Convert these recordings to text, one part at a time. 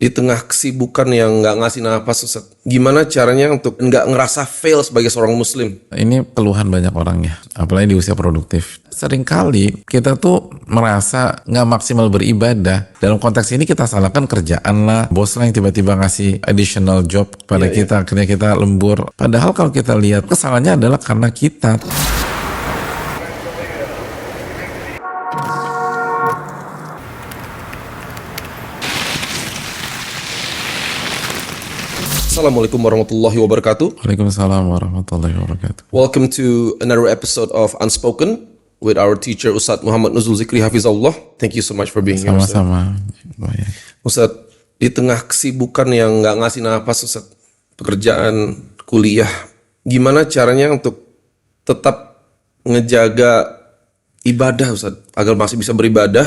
di tengah kesibukan yang nggak ngasih napas, Ustaz, gimana caranya untuk nggak ngerasa fail sebagai seorang muslim? Ini keluhan banyak orang ya, apalagi di usia produktif. Seringkali kita tuh merasa nggak maksimal beribadah. Dalam konteks ini kita salahkan kerjaan lah, bos lah yang tiba-tiba ngasih additional job kepada kita, akhirnya kita lembur. Padahal kalau kita lihat kesalahannya adalah karena kita. Assalamualaikum warahmatullahi wabarakatuh. Waalaikumsalam warahmatullahi wabarakatuh. Welcome to another episode of Unspoken with our teacher Ustadz Muhammad Nuzul Zikri Hafizahullah. Thank you so much for being here, Ustadz. Sama-sama. Ustadz, di tengah kesibukan yang nggak ngasih napas, Ustadz, pekerjaan, kuliah, gimana caranya untuk tetap ngejaga ibadah, Ustadz, agar masih bisa beribadah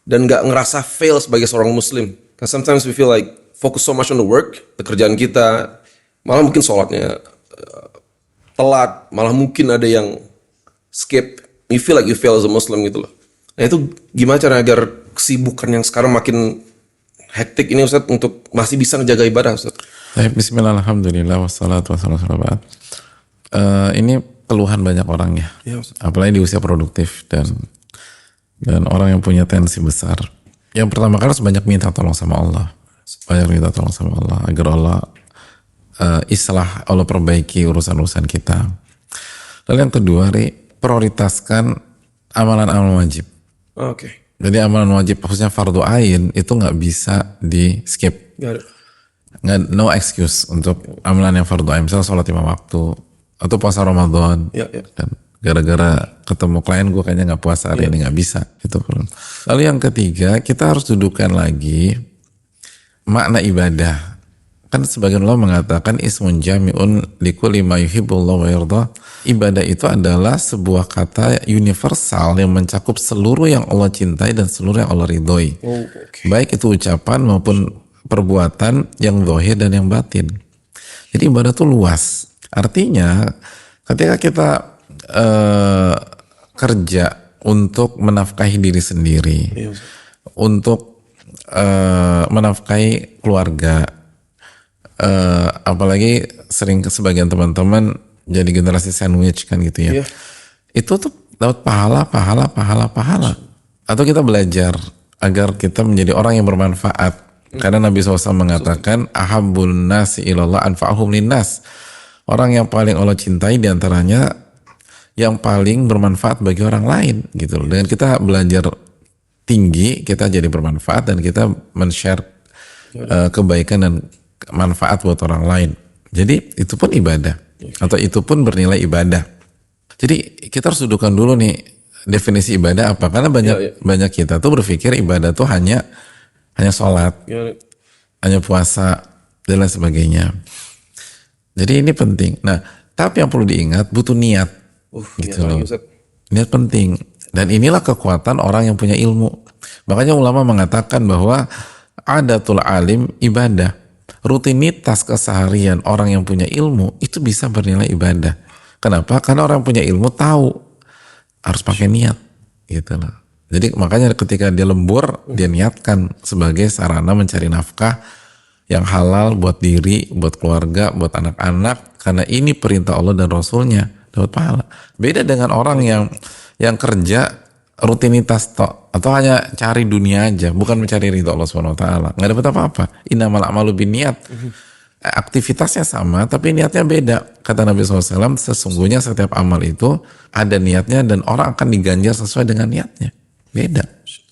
dan nggak ngerasa fail sebagai seorang muslim? Because sometimes we feel like focus so much on the work, pekerjaan kita, malah mungkin sholatnya telat, malah mungkin ada yang skip. You feel like you fail as a Muslim gitu loh. Nah itu gimana cara agar kesibukan yang sekarang makin hektik ini, Ustaz, untuk masih bisa ngejaga ibadah, Ustaz? Bismillah, alhamdulillah, wassalatu wassalamu ala Rasulillah. Ini keluhan banyak orang ya, apalagi di usia produktif dan orang yang punya tensi besar. Yang pertama kali harus banyak minta tolong sama Allah. Banyak minta tolong sama Allah agar Allah islah, Allah perbaiki urusan-urusan kita. Lalu yang kedua, prioritaskan amalan-amalan wajib. Oke. Jadi amalan wajib khususnya fardu ain itu nggak bisa di skip. No excuse untuk amalan yang fardu ain, misalnya sholat 5 waktu atau puasa Ramadan. Dan gara-gara ketemu klien gue kayaknya nggak puasa hari ini, nggak bisa. Itu. Lalu yang ketiga, kita harus dudukkan lagi makna ibadah. Kan sebagian ulama mengatakan ismun jami'un likulli ma yuhibbullahu wa yarda. Ibadah itu adalah sebuah kata universal yang mencakup seluruh yang Allah cintai dan seluruh yang Allah ridhoi. Baik itu ucapan maupun perbuatan yang zahir dan yang batin. Jadi ibadah itu luas. Artinya ketika kita kerja untuk menafkahi diri sendiri, untuk menafkahi keluarga, apalagi sering sebagian teman-teman jadi generasi sandwich kan gitu ya. Itu tuh dapat pahala. Atau kita belajar agar kita menjadi orang yang bermanfaat. Karena Nabi SAW mengatakan ahabbun nasi ilallah anfa'uhum linnas. Orang yang paling Allah cintai diantaranya yang paling bermanfaat bagi orang lain gitu loh. Dengan kita belajar tinggi, kita jadi bermanfaat dan kita men-share kebaikan dan manfaat buat orang lain. Jadi itu pun ibadah, atau itu pun bernilai ibadah. Jadi kita harus dudukkan dulu nih definisi ibadah apa, karena banyak kita tuh berpikir ibadah tuh hanya sholat, hanya puasa dan lain sebagainya. Jadi ini penting. Nah, tapi yang perlu diingat butuh niat, gitu loh. Niat penting. Dan inilah kekuatan orang yang punya ilmu. Makanya ulama mengatakan bahwa adatul alim ibadah. Rutinitas keseharian orang yang punya ilmu itu bisa bernilai ibadah. Kenapa? Karena orang yang punya ilmu tahu harus pakai niat, gitu loh. Jadi makanya ketika dia lembur, dia niatkan sebagai sarana mencari nafkah yang halal buat diri, buat keluarga, buat anak-anak. Karena ini perintah Allah dan Rasulnya, dapat pahala. Beda dengan orang yang kerja rutinitas atau hanya cari dunia aja, bukan mencari ridho Allah Subhanahu wa taala. Enggak dapat apa-apa. Innamal a'malu binniyat. Aktivitasnya sama tapi niatnya beda. Kata Nabi SAW, sesungguhnya setiap amal itu ada niatnya dan orang akan diganjar sesuai dengan niatnya. Beda.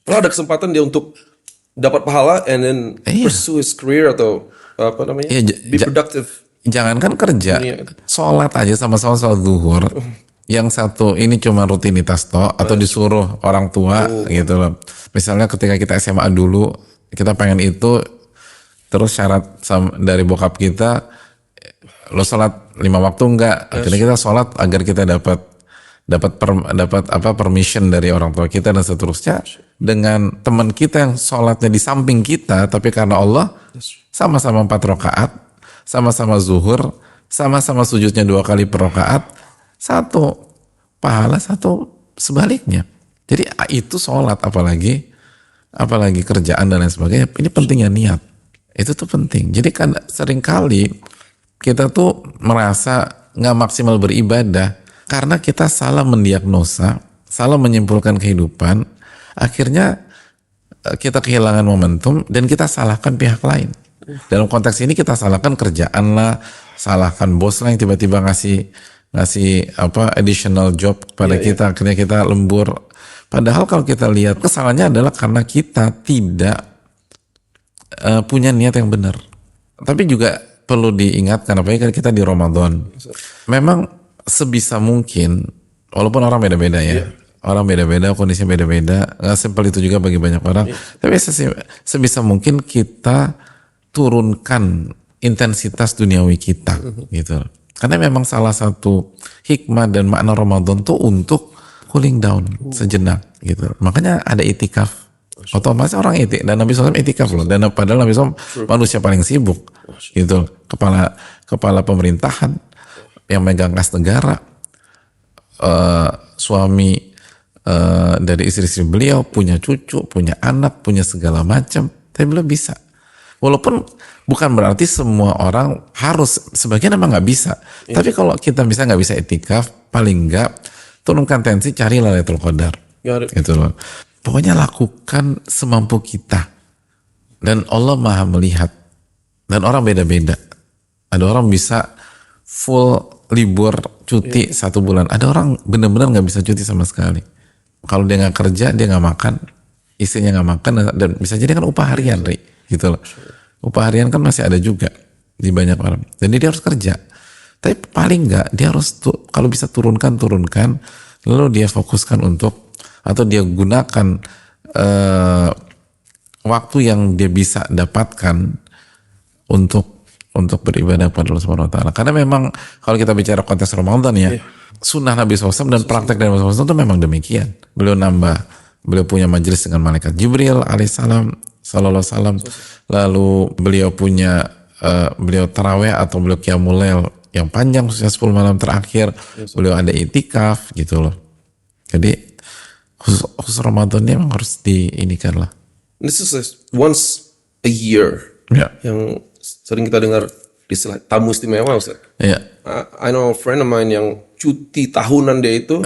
Kalau ada kesempatan dia untuk dapat pahala and then pursue his career atau apa namanya? Be productive. Jangankan kerja, sholat aja sama-sama sholat zuhur. Yang satu ini cuma rutinitas atau disuruh orang tua gitu loh. Misalnya ketika kita SMA dulu, kita pengen itu, terus syarat dari bokap kita, lo sholat 5 waktu enggak? Akhirnya kita sholat agar kita dapat permission dari orang tua kita dan seterusnya. Dengan teman kita yang sholatnya di samping kita, tapi karena Allah sama-sama 4 rakaat, sama-sama zuhur, sama-sama sujudnya 2 kali per rakaat, satu pahala, satu sebaliknya. Jadi itu sholat, apalagi kerjaan dan lain sebagainya. Ini pentingnya niat. Itu tuh penting. Jadi kan seringkali kita tuh merasa nggak maksimal beribadah karena kita salah mendiagnosa, salah menyimpulkan kehidupan, akhirnya kita kehilangan momentum dan kita salahkan pihak lain. Dalam konteks ini kita salahkan kerjaan lah, salahkan bos lah yang tiba-tiba ngasih additional job pada kita, akhirnya kita lembur. Padahal kalau kita lihat kesalahannya adalah karena kita tidak punya niat yang benar. Tapi juga perlu diingatkan, apalagi kan kita di Ramadan. Memang sebisa mungkin, walaupun orang beda-beda ya, orang beda-beda, kondisinya beda-beda, nggak simpel itu juga bagi banyak orang. Tapi sebisa mungkin kita turunkan intensitas duniawi kita, gitu. Karena memang salah satu hikmah dan makna Ramadan tuh untuk cooling down sejenak, gitu. Makanya ada itikaf. Otomatis orang dan Nabi SAW itikaf loh. Dan padahal Nabi SAW manusia paling sibuk, gitu. Kepala pemerintahan yang megang kas negara, suami dari istri-istri beliau, punya cucu, punya anak, punya segala macam, tapi beliau bisa. Walaupun bukan berarti semua orang harus, sebagian emang nggak bisa. Tapi kalau kita bisa nggak bisa itikaf, paling nggak turunkan tensi, cari Lailatul Qadar. Gitu loh. Pokoknya lakukan semampu kita. Dan Allah Maha melihat. Dan orang beda-beda. Ada orang bisa full libur cuti 1 bulan. Ada orang benar-benar nggak bisa cuti sama sekali. Kalau dia nggak kerja, dia nggak makan, istrinya nggak makan, dan bisa jadi kan upah harian, gitu loh. Upah harian kan masih ada juga di banyak orang. Jadi dia harus kerja. Tapi paling nggak dia harus kalau bisa turunkan, lalu dia fokuskan untuk, atau dia gunakan waktu yang dia bisa dapatkan untuk beribadah kepada Allah Subhanahu Wa Taala. Karena memang kalau kita bicara konteks Ramadan ya, sunnah Nabi SAW dan praktek dari Nabi SAW itu memang demikian. Beliau punya majelis dengan malaikat Jibril alaihissalam, sallallahu alaihi wasallam. Lalu beliau taraweh atau beliau qiyamul lail yang panjang, khususnya 10 malam terakhir. Beliau ada itikaf gitu loh. Jadi khusus Ramadan ini memang harus diinikan lah. This is once a year yang sering kita dengar istilah tamu istimewa, Ustaz. I know a friend of mine yang cuti tahunan dia itu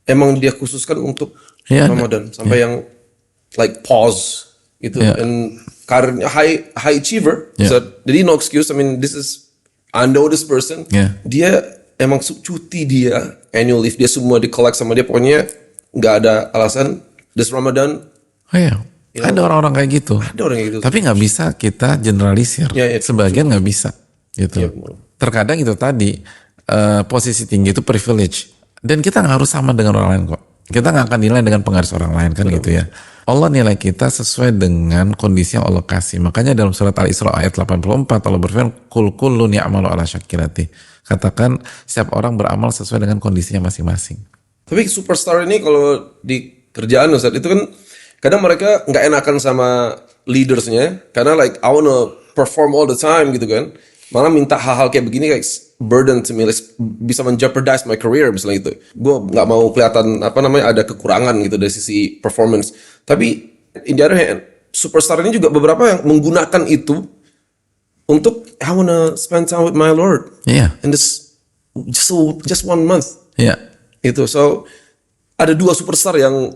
emang dia khususkan untuk Ramadan sampai yang like pause gitu. And karirnya high achiever, jadi no excuse. I mean I know this person. Dia emang cuti dia, annual leave dia semua di collect sama dia, pokoknya nggak ada alasan this Ramadan. Ada orang-orang kayak gitu. Ada orang kayak gitu. Tapi nggak bisa kita generalisir. Sebagian nggak bisa. Gitu. Terkadang itu tadi posisi tinggi itu privilege. Dan kita nggak harus sama dengan orang lain kok. Kita nggak akan nilai dengan penggaris orang lain kan gitu ya. Allah nilai kita sesuai dengan kondisi yang Allah kasih. Makanya dalam surat Al-Isra ayat 84 Allah berfirman, Kul kullun ya'malu ala syakirati. Katakan setiap orang beramal sesuai dengan kondisinya masing-masing. Tapi superstar ini kalau di kerjaan Ustaz, itu kan kadang mereka nggak enakan sama leadersnya karena like I wanna perform all the time gitu kan. Malah minta hal-hal kayak begini kayak burden to me, like, bisa menjeopardize my career misalnya gitu. Gue nggak mau kelihatan ada kekurangan gitu dari sisi performance. Tapi in the other hand, superstar ini juga beberapa yang menggunakan itu untuk I wanna spend time with my Lord. And this just 1 month. Itu so ada 2 superstar yang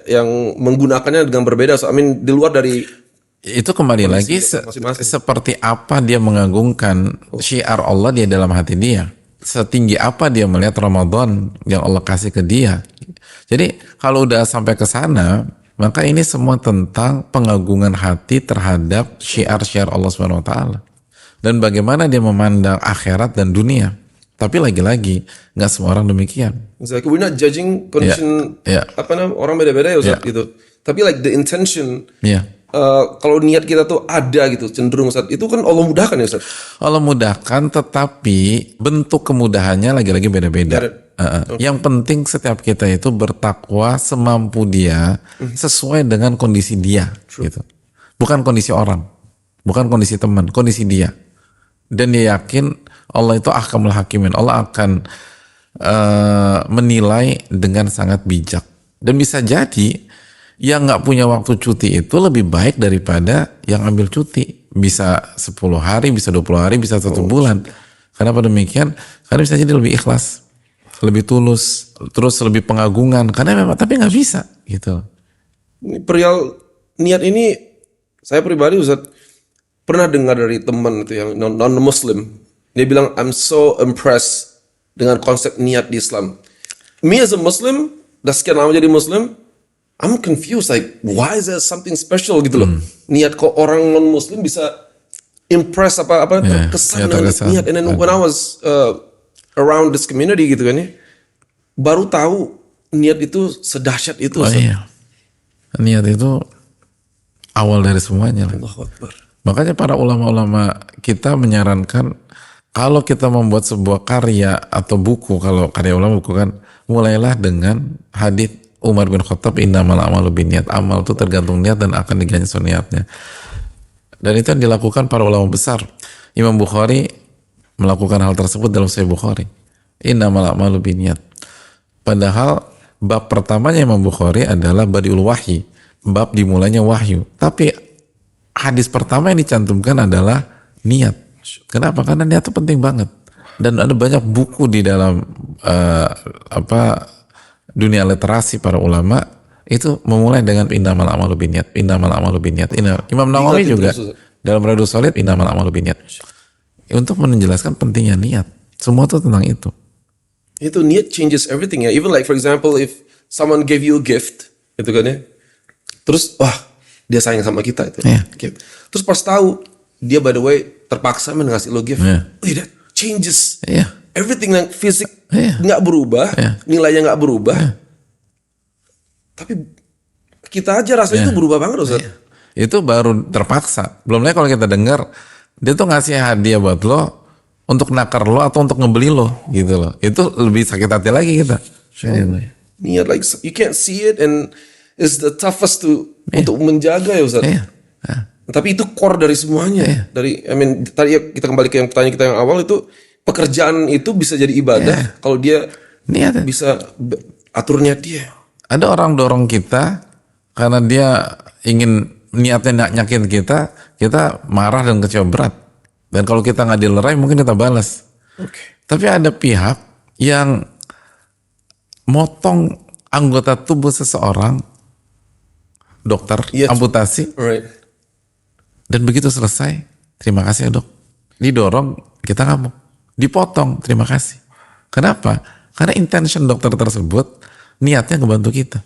yang menggunakannya dengan berbeda. So, I mean di luar dari itu kembali lagi seperti apa dia mengagungkan syiar Allah dia dalam hati dia, setinggi apa dia melihat Ramadan yang Allah kasih ke dia. Jadi kalau udah sampai ke sana, maka ini semua tentang pengagungan hati terhadap syiar-syiar Allah Subhanahu Wa Taala dan bagaimana dia memandang akhirat dan dunia. Tapi lagi-lagi nggak semua orang demikian. Exactly. We're not judging condition orang beda-beda ya Ustaz gitu. Tapi like the intention, kalau niat kita tuh ada gitu cenderung Ustaz, itu kan Allah mudahkan ya Ustaz. Allah mudahkan, tetapi bentuk kemudahannya lagi-lagi beda-beda. Yang penting setiap kita itu bertakwa semampu dia, sesuai dengan kondisi dia. Gitu. Bukan kondisi orang, bukan kondisi teman, kondisi dia. Dan dia yakin Allah itu ahkamul hakimin. Allah akan menilai dengan sangat bijak. Dan bisa jadi yang nggak punya waktu cuti itu lebih baik daripada yang ambil cuti. Bisa 10 hari, bisa 20 hari, bisa 1 bulan. Kenapa demikian? Karena bisa jadi lebih ikhlas, lebih tulus, terus lebih pengagungan. Karena memang, tapi nggak bisa gitu. Ini perihal niat ini, saya pribadi Ustaz pernah dengar dari teman itu yang non-Muslim. Dia bilang, I'm so impressed dengan konsep niat di Islam. Me as a Muslim, udah sekian lama jadi Muslim, I'm confused, like why is there something special gitu loh. Niat kok orang non-Muslim bisa impress apa terkesan dengan niat. And then when I was around this community gitu kan ya, baru tahu niat itu sedahsyat itu. Iya. Niat itu awal dari semuanya. Allahu Akbar. Makanya para ulama-ulama kita menyarankan kalau kita membuat sebuah karya atau buku, kalau karya ulama buku kan, mulailah dengan hadits Umar bin Khattab, innamal a'malu binniyat. Amal itu tergantung niat dan akan diganti niatnya. Dan itu yang dilakukan para ulama besar. Imam Bukhari melakukan hal tersebut dalam Sahih Bukhari. Innamal a'malu binniyat. Padahal bab pertamanya Imam Bukhari adalah Badiul Wahyi. Bab dimulainya wahyu. Tapi hadis pertama yang dicantumkan adalah niat. Kenapa? Karena niat itu penting banget. Dan ada banyak buku di dalam dunia literasi para ulama itu memulai dengan innamal a'malu binniyat, innamal a'malu binniyat. Imam Nawawi juga dalam Riyadhus Shalihin innamal a'malu binniyat. Untuk menjelaskan pentingnya niat. Semua itu tentang itu. Itu niat changes everything ya. Even like for example if someone gave you a gift, gitu kan ya. Terus wah, dia sayang sama kita itu. Yeah. Terus pas tahu dia by the way terpaksa ngasih lo gift. Yeah. That changes. Yeah. Everything yang fisik Yeah. nggak berubah, nilainya nggak berubah. Tapi kita aja rasanya itu berubah banget Ustaz. Itu baru terpaksa. Belum lagi kalau kita dengar dia tuh ngasih hadiah buat lo untuk nakar lo atau untuk ngebeli lo gitu loh. Itu lebih sakit hati lagi kita. Niat like you can't see it and it's the toughest untuk menjaga ya Ustaz. Tapi itu core dari semuanya. Dari tadi kita kembali ke yang pertanyaan kita yang awal itu, pekerjaan itu bisa jadi ibadah kalau dia niat bisa atur niat dia. Ada orang dorong kita karena dia ingin niatnya nyakitin kita, kita marah dan kecewa berat. Dan kalau kita nggak dilerai mungkin kita balas. Tapi ada pihak yang motong anggota tubuh seseorang, dokter, amputasi, dan begitu selesai, terima kasih ya dok. Didorong, kita nggak mau. Dipotong, terima kasih. Kenapa? Karena intention dokter tersebut niatnya ngebantu kita.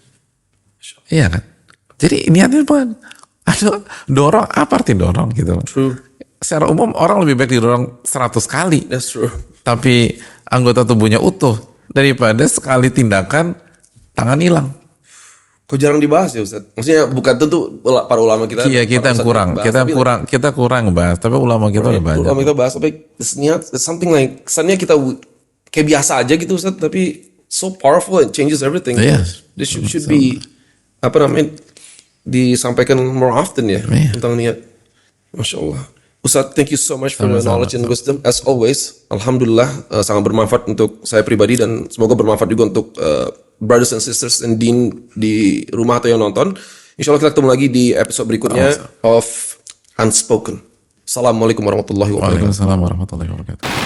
Iya kan? Jadi niatnya bukan dorong, apa arti dorong gitu loh. True. Secara umum orang lebih baik didorong 100 kali. That's true. Tapi anggota tubuhnya utuh daripada sekali tindakan tangan hilang. Kok jarang dibahas ya Ustaz? Maksudnya bukan tentu para ulama kita. Iya, kita yang kurang. Kita kurang bahas. Tapi ulama kita udah banyak. Ulama kita bahas. Tapi niat something like kesannya kita kayak biasa aja gitu Ustaz. Tapi so powerful and changes everything. Yes. This should be disampaikan more often ya tentang niat. Masya Allah. Ustaz, thank you so much for the knowledge and wisdom as always. Alhamdulillah sangat bermanfaat untuk saya pribadi dan semoga bermanfaat juga untuk brothers and sisters and Dean di rumah atau yang nonton. Insya Allah kita ketemu lagi di episode berikutnya of Unspoken. Assalamualaikum warahmatullahi wabarakatuh. Waalaikumsalam warahmatullahi wabarakatuh.